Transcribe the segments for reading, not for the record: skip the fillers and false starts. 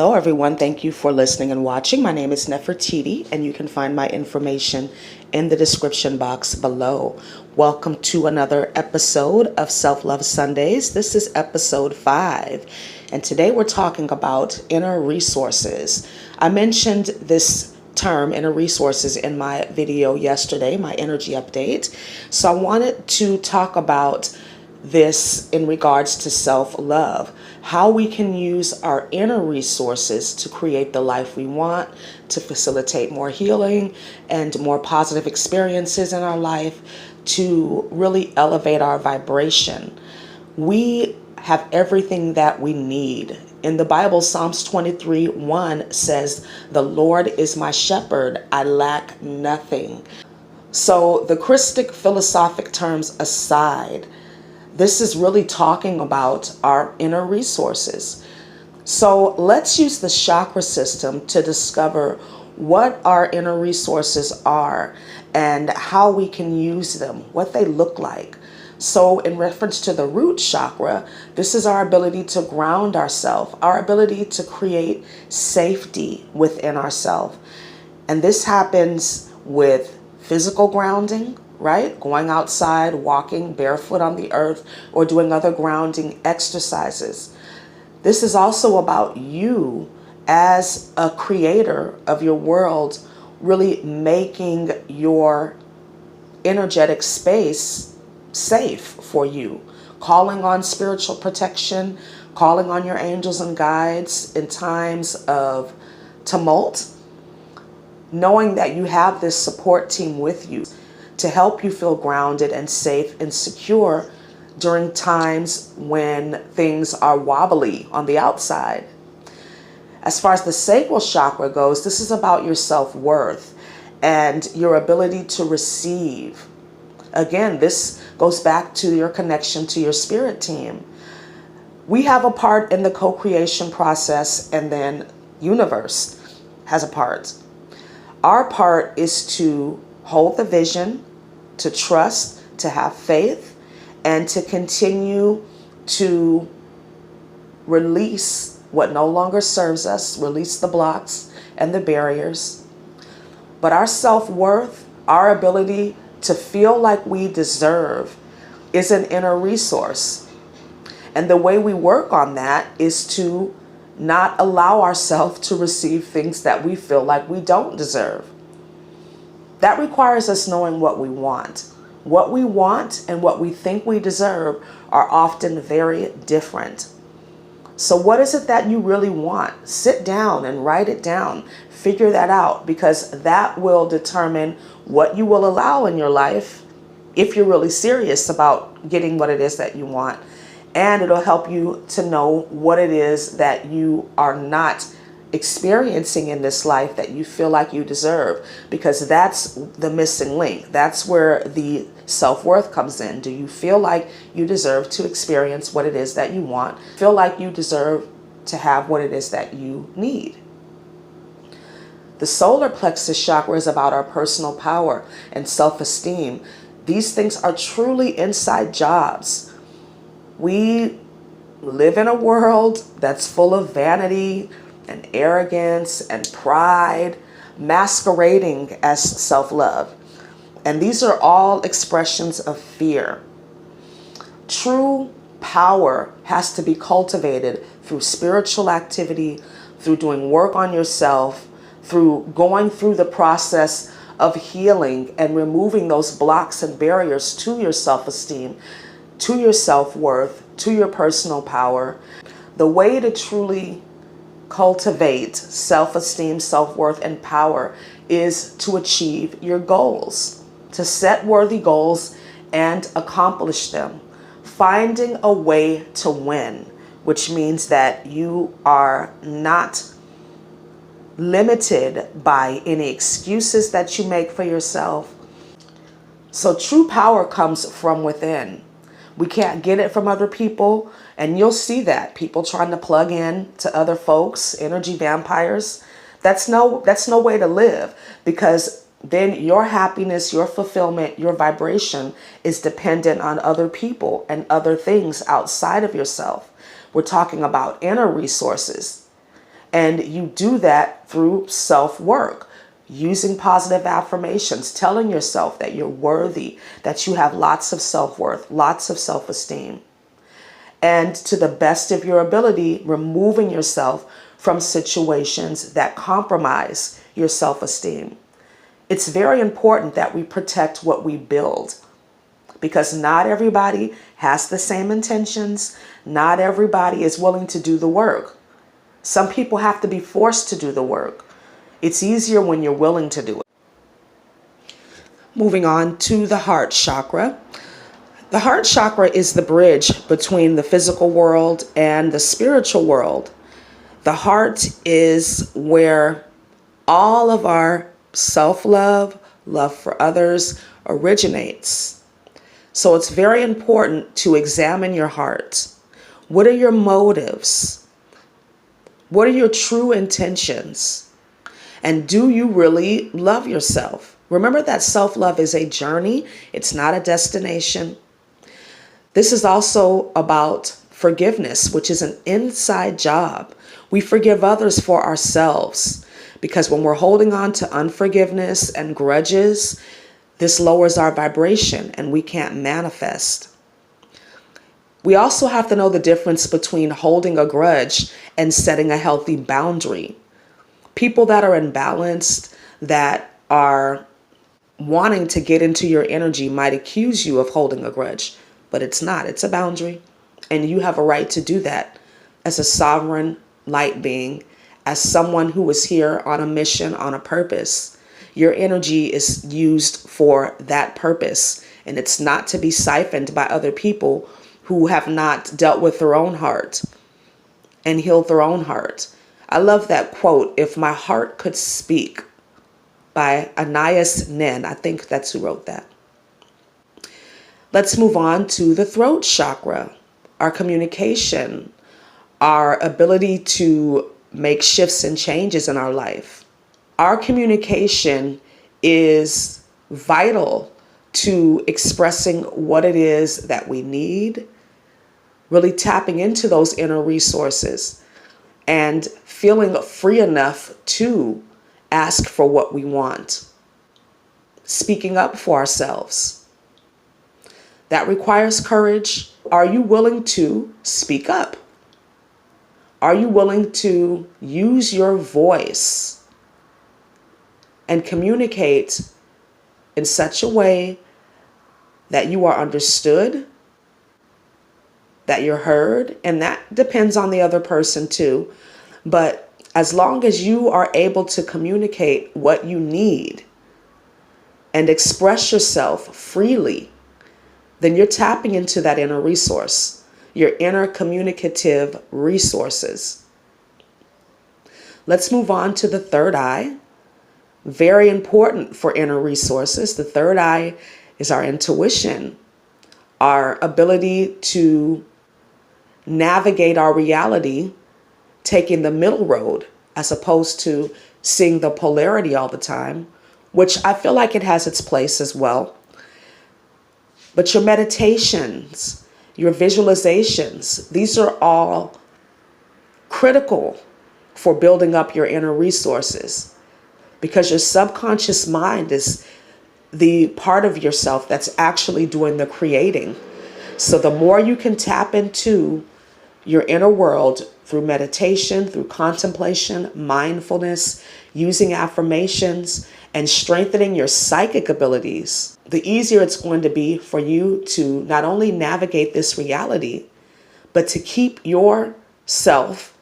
Hello, everyone. Thank you for listening and watching. My name is Nefertiti, and you can find my information in the description box below. Welcome to another episode of Self-Love Sundays. This is episode 5, and today we're talking about inner resources. I mentioned this term, inner resources, in my video yesterday, my energy update. So I wanted to talk about this in regards to self-love, how we can use our inner resources to create the life we want, to facilitate more healing and more positive experiences in our life, to really elevate our vibration. We have everything that we need. In the Bible, Psalms 23:1 says, "The Lord is my shepherd, I lack nothing." So the Christic philosophic terms aside, this is really talking about our inner resources. So let's use the chakra system to discover what our inner resources are and how we can use them, what they look like. So in reference to the root chakra, this is our ability to ground ourselves, our ability to create safety within ourselves. And this happens with physical grounding, right? Going outside, walking barefoot on the earth, or doing other grounding exercises. This is also about you as a creator of your world, really making your energetic space safe for you, calling on spiritual protection, calling on your angels and guides in times of tumult, knowing that you have this support team with you to help you feel grounded and safe and secure during times when things are wobbly on the outside. As far as the sacral chakra goes, this is about your self-worth and your ability to receive. Again, this goes back to your connection to your spirit team. We have a part in the co-creation process, and then universe has a part. Our part is to hold the vision, to trust, to have faith, and to continue to release what no longer serves us, release the blocks and the barriers. But our self-worth, our ability to feel like we deserve, is an inner resource. And the way we work on that is to not allow ourselves to receive things that we feel like we don't deserve. That requires us knowing what we want. What we want and what we think we deserve are often very different. So what is it that you really want? Sit down and write it down. Figure that out, because that will determine what you will allow in your life if you're really serious about getting what it is that you want. And it'll help you to know what it is that you are not experiencing in this life that you feel like you deserve, because that's the missing link. That's where the self-worth comes in. Do you feel like you deserve to experience what it is that you want? Feel like you deserve to have what it is that you need? The solar plexus chakra is about our personal power and self-esteem. These things are truly inside jobs. We live in a world that's full of vanity and arrogance and pride, masquerading as self-love. And these are all expressions of fear. True power has to be cultivated through spiritual activity, through doing work on yourself, through going through the process of healing and removing those blocks and barriers to your self-esteem, to your self-worth, to your personal power. The way to truly cultivate self-esteem, self-worth, and power is to achieve your goals, to set worthy goals and accomplish them. Finding a way to win, which means that you are not limited by any excuses that you make for yourself. So true power comes from within. We can't get it from other people, and you'll see that people trying to plug in to other folks, energy vampires. That's no way to live, because then your happiness, your fulfillment, your vibration is dependent on other people and other things outside of yourself. We're talking about inner resources. And you do that through self-work, using positive affirmations, telling yourself that you're worthy, that you have lots of self-worth, lots of self-esteem. And to the best of your ability, removing yourself from situations that compromise your self-esteem. It's very important that we protect what we build, because not everybody has the same intentions. Not everybody is willing to do the work. Some people have to be forced to do the work. It's easier when you're willing to do it. Moving on to the heart chakra. The heart chakra is the bridge between the physical world and the spiritual world. The heart is where all of our self-love, love for others originates. So it's very important to examine your heart. What are your motives? What are your true intentions? And do you really love yourself? Remember that self-love is a journey. It's not a destination. This is also about forgiveness, which is an inside job. We forgive others for ourselves, because when we're holding on to unforgiveness and grudges, this lowers our vibration and we can't manifest. We also have to know the difference between holding a grudge and setting a healthy boundary. People that are imbalanced, that are wanting to get into your energy, might accuse you of holding a grudge, but it's not. It's a boundary. And you have a right to do that as a sovereign light being, as someone who is here on a mission, on a purpose. Your energy is used for that purpose, and it's not to be siphoned by other people who have not dealt with their own heart and healed their own heart. I love that quote, "If my heart could speak," by Anais Nin. I think that's who wrote that. Let's move on to the throat chakra, our communication, our ability to make shifts and changes in our life. Our communication is vital to expressing what it is that we need, really tapping into those inner resources and feeling free enough to ask for what we want. Speaking up for ourselves. That requires courage. Are you willing to speak up? Are you willing to use your voice and communicate in such a way that you are understood, that you're heard? And that depends on the other person too. But as long as you are able to communicate what you need and express yourself freely, then you're tapping into that inner resource, your inner communicative resources. Let's move on to the third eye. Very important for inner resources. The third eye is our intuition, our ability to navigate our reality, taking the middle road as opposed to seeing the polarity all the time, which I feel like it has its place as well. But your meditations, your visualizations, these are all critical for building up your inner resources, because your subconscious mind is the part of yourself that's actually doing the creating. So the more you can tap into your inner world through meditation, through contemplation, mindfulness, using affirmations, and strengthening your psychic abilities, the easier it's going to be for you to not only navigate this reality, but to keep yourself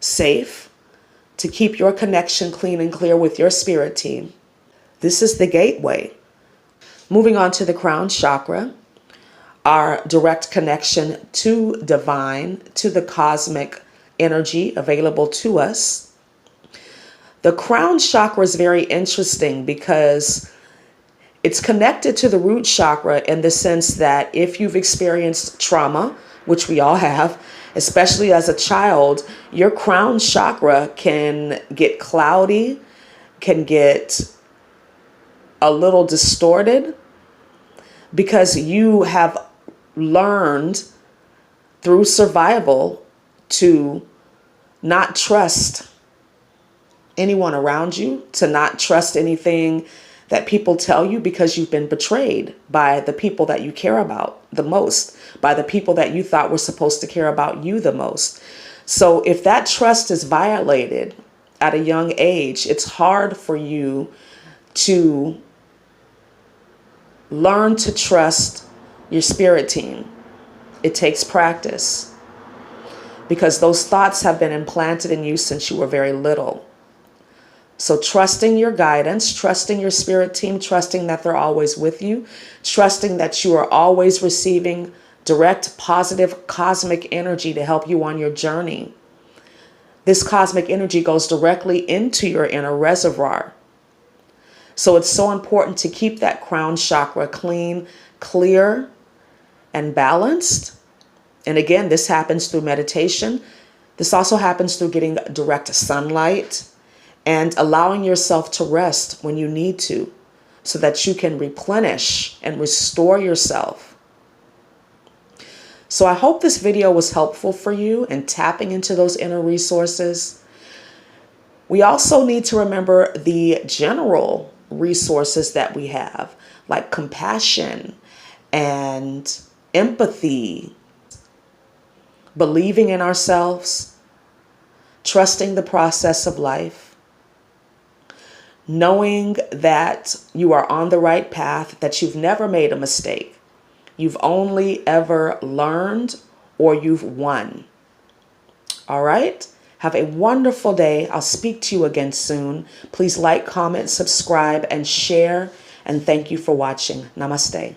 safe, to keep your connection clean and clear with your spirit team. This is the gateway. Moving on to the crown chakra, our direct connection to divine, to the cosmic energy available to us. The crown chakra is very interesting because it's connected to the root chakra in the sense that if you've experienced trauma, which we all have, especially as a child, your crown chakra can get cloudy, can get a little distorted, because you have learned through survival to not trust anyone around you, to not trust anything that people tell you, because you've been betrayed by the people that you care about the most, by the people that you thought were supposed to care about you the most. So if that trust is violated at a young age, it's hard for you to learn to trust your spirit team. It takes practice, because those thoughts have been implanted in you since you were very little. So trusting your guidance, trusting your spirit team, trusting that they're always with you, trusting that you are always receiving direct, positive, cosmic energy to help you on your journey. This cosmic energy goes directly into your inner reservoir. So it's so important to keep that crown chakra clean, clear, and balanced. And again, this happens through meditation. This also happens through getting direct sunlight and allowing yourself to rest when you need to, so that you can replenish and restore yourself. So I hope this video was helpful for you in tapping into those inner resources. We also need to remember the general resources that we have, like compassion and empathy, believing in ourselves, trusting the process of life, knowing that you are on the right path, that you've never made a mistake. You've only ever learned, or you've won. All right? Have a wonderful day. I'll speak to you again soon. Please like, comment, subscribe, and share. And thank you for watching. Namaste.